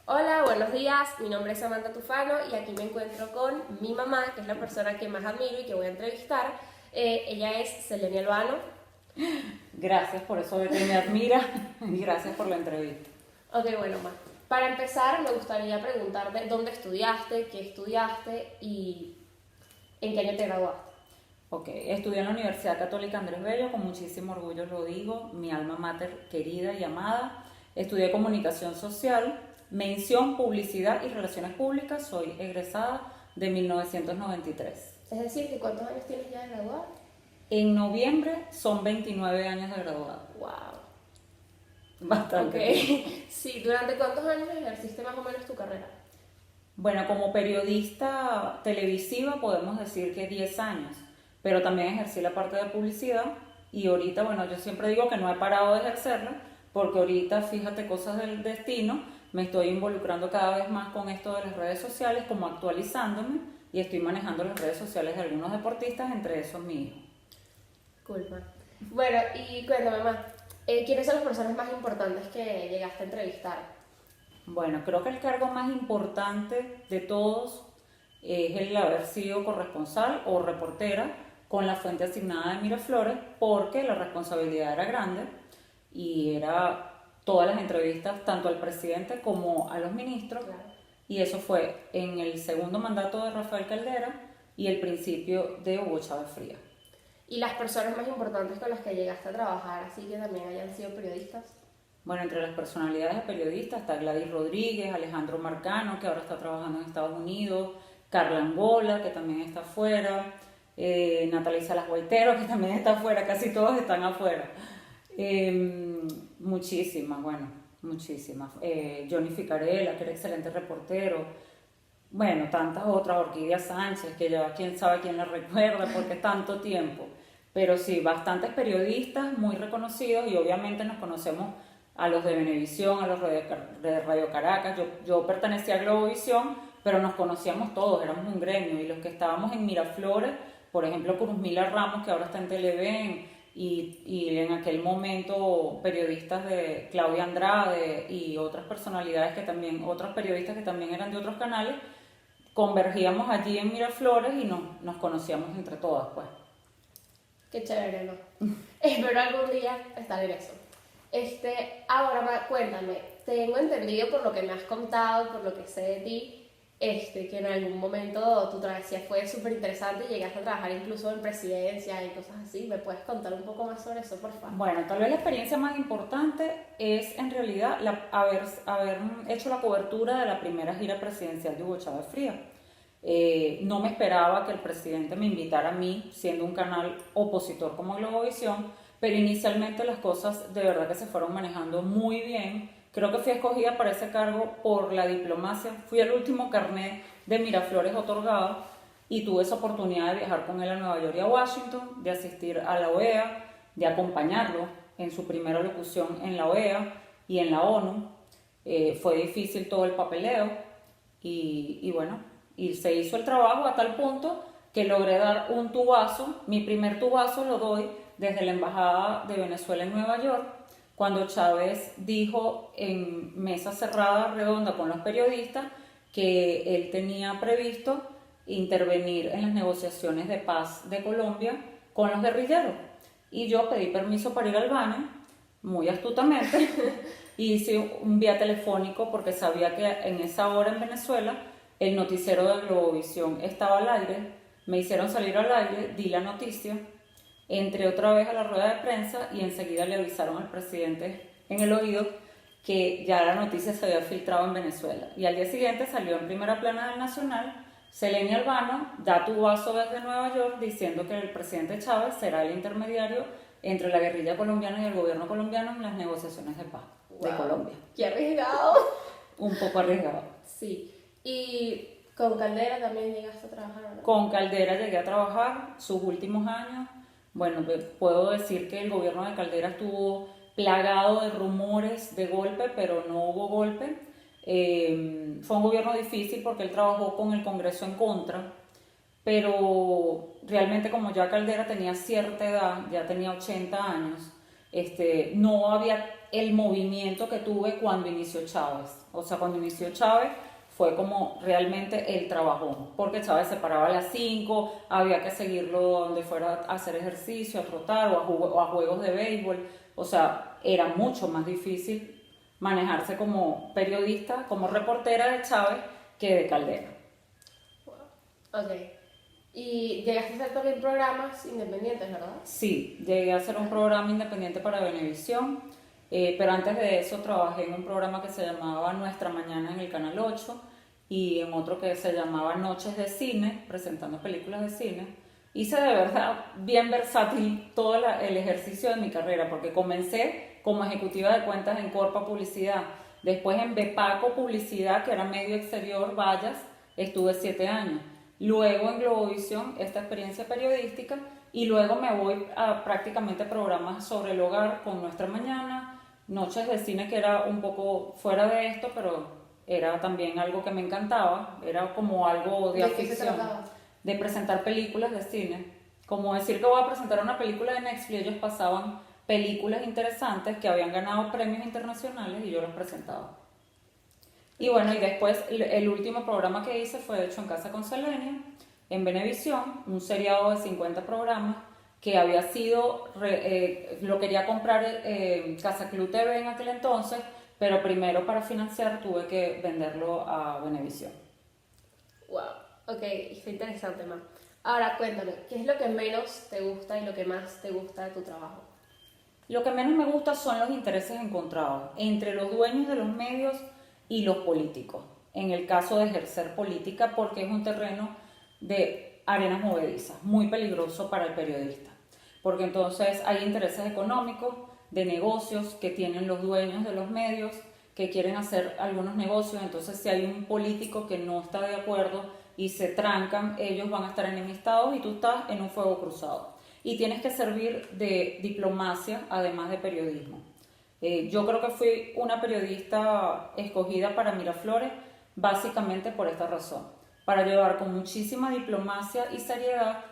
Hola, buenos días. Mi nombre es Samantha Tufano y aquí me encuentro con mi mamá, que es la persona que más admiro y que voy a entrevistar. Ella es Selenia Albano. Gracias por eso de que me admira y gracias por la entrevista. Ok, bueno, ma. Para empezar, me gustaría preguntarte dónde estudiaste, qué estudiaste y en qué año te graduaste. Ok, estudié en la Universidad Católica Andrés Bello, con muchísimo orgullo lo digo, mi alma mater querida y amada. Estudié comunicación social, mención, publicidad y relaciones públicas. Soy egresada de 1993. Es decir, que ¿cuántos años tienes ya de graduar? En noviembre son 29 años de graduada. Wow. Ok. Bastante tiempo. Sí, ¿durante cuántos años ejerciste más o menos tu carrera? Bueno, como periodista televisiva podemos decir que 10 años, pero también ejercí la parte de publicidad y ahorita, bueno, yo siempre digo que no he parado de ejercerla porque ahorita, fíjate, cosas del destino, me estoy involucrando cada vez más con esto de las redes sociales, como actualizándome y estoy manejando las redes sociales de algunos deportistas, entre esos mi hijo. Culpa. Bueno, y cuéntame, mamá, ¿quiénes son las personas más importantes que llegaste a entrevistar? Bueno, creo que el cargo más importante de todos es el haber sido corresponsal o reportera con la fuente asignada de Miraflores, porque la responsabilidad era grande y era todas las entrevistas tanto al presidente como a los ministros, Claro. y eso fue en el segundo mandato de Rafael Caldera y el principio de Hugo Chávez Frías. Y las personas más importantes con las que llegaste a trabajar, así que también hayan sido periodistas. Bueno, entre las personalidades de periodistas está Gladys Rodríguez, Alejandro Marcano, que ahora está trabajando en Estados Unidos, Carla Angola, que también está afuera, Natalia Salas Guaitero, que también está afuera, casi todos están afuera. Muchísimas, bueno, muchísimas. Johnny Ficarella, que era excelente reportero. Bueno, tantas otras, Orquídea Sánchez, que ya quién sabe quién la recuerda porque tanto tiempo. Pero sí, bastantes periodistas muy reconocidos y obviamente nos conocemos a los de Venevisión, a los de Radio Caracas. Yo pertenecía a Globovisión, pero nos conocíamos todos, éramos un gremio. Y los que estábamos en Miraflores, por ejemplo, Cruzmila Ramos, que ahora está en Televen, y en aquel momento periodistas de Claudia Andrade y otras personalidades que también, otros periodistas que también eran de otros canales, convergíamos allí en Miraflores y nos conocíamos entre todas, pues. Qué chévere, ¿no? Espero algún día estar en eso. Ahora, cuéntame, tengo entendido por lo que me has contado, por lo que sé de ti, que en algún momento tu travesía fue súper interesante y llegaste a trabajar incluso en presidencia y cosas así. ¿Me puedes contar un poco más sobre eso, por favor? Bueno, tal vez la experiencia más importante es en realidad haber hecho la cobertura de la primera gira presidencial de Hugo Chávez Frías. No me esperaba que el presidente me invitara a mí, siendo un canal opositor como Globovisión, pero inicialmente las cosas de verdad que se fueron manejando muy bien. Creo que fui escogida para ese cargo por la diplomacia. Fui el último carnet de Miraflores otorgado y tuve esa oportunidad de viajar con él a Nueva York y a Washington, de asistir a la OEA, de acompañarlo en su primera locución en la OEA y en la ONU. Fue difícil todo el papeleo y bueno, y se hizo el trabajo a tal punto que logré dar un tubazo. Mi primer tubazo lo doy desde la Embajada de Venezuela en Nueva York, cuando Chávez dijo en mesa cerrada, redonda con los periodistas, que él tenía previsto intervenir en las negociaciones de paz de Colombia con los guerrilleros. Y yo pedí permiso para ir al baño, muy astutamente, y hice un vía telefónico porque sabía que en esa hora en Venezuela el noticiero de Globovisión estaba al aire. Me hicieron salir al aire, di la noticia, entré otra vez a la rueda de prensa y enseguida le avisaron al presidente en el oído que ya la noticia se había filtrado en Venezuela. Y al día siguiente salió en primera plana del Nacional Selenia Albano, da tubazo desde Nueva York, diciendo que el presidente Chávez será el intermediario entre la guerrilla colombiana y el gobierno colombiano en las negociaciones de paz de Wow, Colombia. qué arriesgado. Un poco arriesgado. Sí. Y con Caldera también llegaste a trabajar, ¿no? Con Caldera llegué a trabajar sus últimos años. Bueno, puedo decir que el gobierno de Caldera estuvo plagado de rumores de golpe, pero no hubo golpe. Fue un gobierno difícil porque él trabajó con el Congreso en contra, pero realmente como ya Caldera tenía cierta edad, ya tenía 80 años, no había el movimiento que tuve cuando inició Chávez. O sea, cuando inició Chávez fue como realmente el trabajón, porque Chávez se paraba a las 5, había que seguirlo donde fuera a hacer ejercicio, a trotar o a juegos de béisbol. O sea, era mucho más difícil manejarse como periodista, como reportera de Chávez que de Caldera. Wow. Ok. Y llegaste a hacer también programas independientes, ¿verdad? Sí, llegué a hacer un programa independiente para Venevisión, pero antes de eso trabajé en un programa que se llamaba Nuestra Mañana en el Canal 8 y en otro que se llamaba Noches de Cine, presentando películas de cine. Hice de verdad bien versátil todo el ejercicio de mi carrera, porque comencé como ejecutiva de cuentas en Corpa Publicidad, después en Bepaco Publicidad, que era medio exterior, vallas, estuve 7 años. Luego en Globovisión, esta experiencia periodística, y luego me voy a prácticamente programas sobre el hogar con Nuestra Mañana, Noches de Cine, que era un poco fuera de esto, pero era también algo que me encantaba, era como algo de ¿De qué se afición, trataba? de presentar películas de cine. Como decir que voy a presentar una película de Netflix, ellos pasaban películas interesantes que habían ganado premios internacionales y yo las presentaba. Y bueno, y después el último programa que hice fue hecho en Casa con Selenia, en Venevisión, un seriado de 50 programas que había sido, lo quería comprar Casa Club TV en aquel entonces, pero primero para financiar tuve que venderlo a Venevisión. Wow. Ok, está interesante, Ma. Ahora cuéntame, ¿qué es lo que menos te gusta y lo que más te gusta de tu trabajo? Lo que menos me gusta son los intereses encontrados entre los dueños de los medios y los políticos, en el caso de ejercer política, porque es un terreno de arenas movedizas, muy peligroso para el periodista, porque entonces hay intereses económicos, de negocios que tienen los dueños de los medios, que quieren hacer algunos negocios, entonces si hay un político que no está de acuerdo y se trancan, ellos van a estar enemistados y tú estás en un fuego cruzado. Y tienes que servir de diplomacia, además de periodismo. Yo creo que fui una periodista escogida para Miraflores básicamente por esta razón, para llevar con muchísima diplomacia y seriedad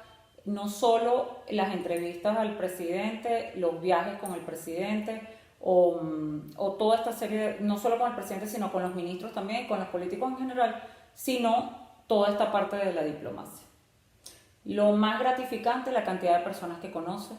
no solo las entrevistas al presidente, los viajes con el presidente o toda esta serie, no solo con el presidente, sino con los ministros también, con los políticos en general, sino toda esta parte de la diplomacia. Lo más gratificante, la cantidad de personas que conoces.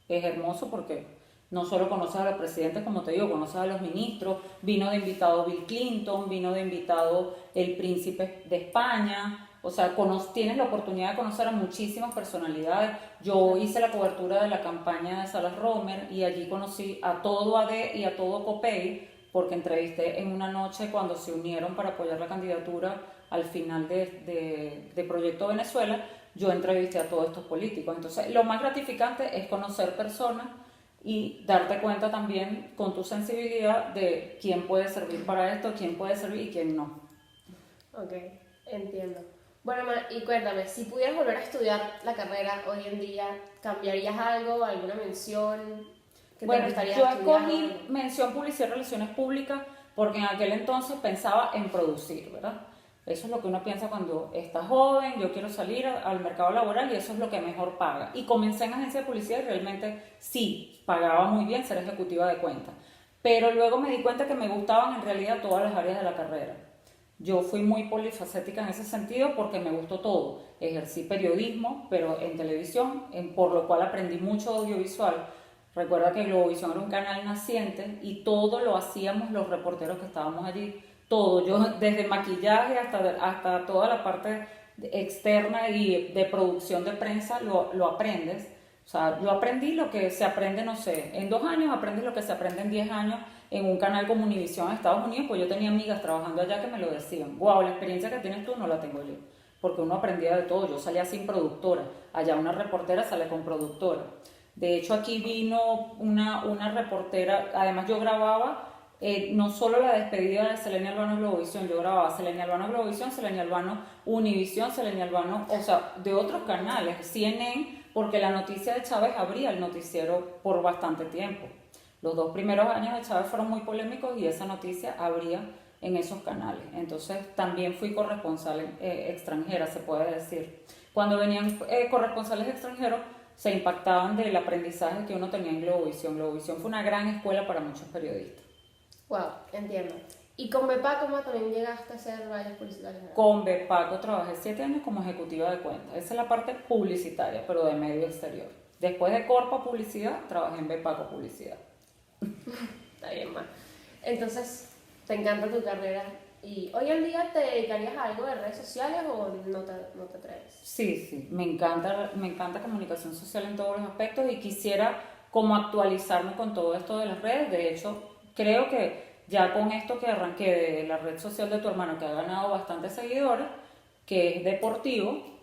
Es hermoso porque no solo conoces a los presidentes, como te digo, conoces a los ministros. Vino de invitado Bill Clinton, vino de invitado el príncipe de España. O sea, tienes la oportunidad de conocer a muchísimas personalidades. Yo hice la cobertura de la campaña de Salas Romer y allí conocí a todo AD y a todo COPEI, porque entrevisté en una noche cuando se unieron para apoyar la candidatura al final de Proyecto Venezuela. Yo entrevisté a todos estos políticos. Entonces, lo más gratificante es conocer personas y darte cuenta también con tu sensibilidad de quién puede servir para esto, quién puede servir y quién no. Ok, entiendo. Bueno, Ma, y cuéntame, si pudieras volver a estudiar la carrera hoy en día, ¿cambiarías algo, alguna mención que te gustaría Yo estudiar? escogí mención publicidad y relaciones públicas porque en aquel entonces pensaba en producir, ¿verdad? Eso es lo que uno piensa cuando está joven, yo quiero salir al mercado laboral y eso es lo que mejor paga. Y comencé en agencia de publicidad y realmente sí, pagaba muy bien ser ejecutiva de cuentas. Pero luego me di cuenta que me gustaban en realidad todas las áreas de la carrera. Yo fui muy polifacética en ese sentido porque me gustó todo. Ejercí periodismo, pero en televisión, por lo cual aprendí mucho audiovisual. Recuerda que Globovisión era un canal naciente y todo lo hacíamos los reporteros que estábamos allí. Todo, yo desde maquillaje hasta toda la parte externa y de producción de prensa lo aprendes. O sea, yo aprendí lo que se aprende, no sé, en 2 años aprendes lo que se aprende en 10 años en un canal como Univisión en Estados Unidos, pues yo tenía amigas trabajando allá que me lo decían. Wow, la experiencia que tienes tú no la tengo yo, porque uno aprendía de todo. Yo salía sin productora, allá una reportera sale con productora. De hecho, aquí vino una reportera, además yo grababa no solo la despedida de Selenia Albano Globovisión, yo grababa Selenia Albano Globovisión, Selenia Albano Univisión, Selenia Albano, o sea, de otros canales, CNN, porque la noticia de Chávez abría el noticiero por bastante tiempo. Los 2 primeros años de Chávez fueron muy polémicos y esa noticia abría en esos canales. Entonces también fui corresponsal extranjera, se puede decir. Cuando venían corresponsales extranjeros, se impactaban del aprendizaje que uno tenía en Globovisión. Globovisión fue una gran escuela para muchos periodistas. Wow, entiendo. ¿Y con Bepa cómo también llegaste a hacer vallas publicitarias? Con Bepaco trabajé 7 años como ejecutiva de cuentas. Esa es la parte publicitaria, pero de medio exterior. Después de Corpa Publicidad, trabajé en Bepaco Publicidad. Está bien, ma. Entonces, ¿te encanta tu carrera? ¿Y hoy en día te dedicarías a algo de redes sociales o no te atreves? Sí, me encanta comunicación social en todos los aspectos y quisiera como actualizarme con todo esto de las redes. De hecho, creo que ya con esto que arranqué de la red social de tu hermano, que ha ganado bastantes seguidores, que es deportivo,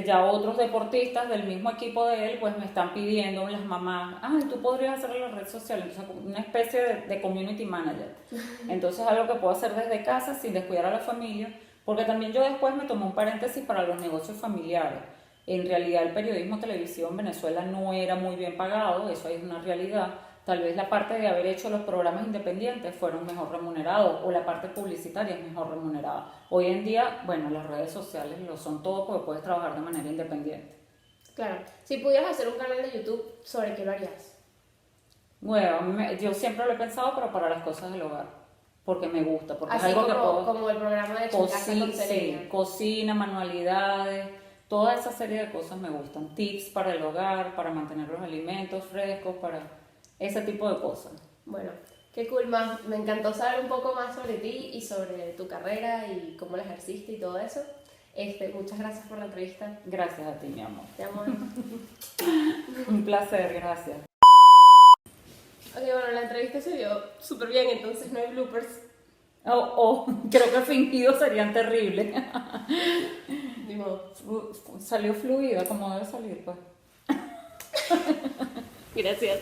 ya otros deportistas del mismo equipo de él, pues me están pidiendo las mamás, tú podrías hacer la red social, entonces una especie de community manager. Entonces algo que puedo hacer desde casa sin descuidar a la familia, porque también yo después me tomé un paréntesis para los negocios familiares. En realidad el periodismo televisivo en Venezuela no era muy bien pagado, eso es una realidad. Tal vez la parte de haber hecho los programas independientes fueron mejor remunerados o la parte publicitaria es mejor remunerada. Hoy en día, bueno, las redes sociales lo son todo porque puedes trabajar de manera independiente. Claro. Si pudieras hacer un canal de YouTube, ¿sobre qué lo harías? Bueno, yo siempre lo he pensado, pero para las cosas del hogar, porque me gusta, porque así es algo como, que puedo... como el programa de Chicasa con Selena. Sí, cocina, manualidades, toda esa serie de cosas me gustan. Tips para el hogar, para mantener los alimentos frescos, para... ese tipo de cosas. Bueno, qué cool, más. Me encantó saber un poco más sobre ti y sobre tu carrera y cómo la ejerciste y todo eso. Muchas gracias por la entrevista. Gracias a ti, mi amor. Te amo. Un placer, gracias. Ok, bueno, la entrevista se dio súper bien, entonces no hay bloopers. Creo que fingidos serían terribles. Ni modo. Salió fluida como debe salir, pues. Gracias.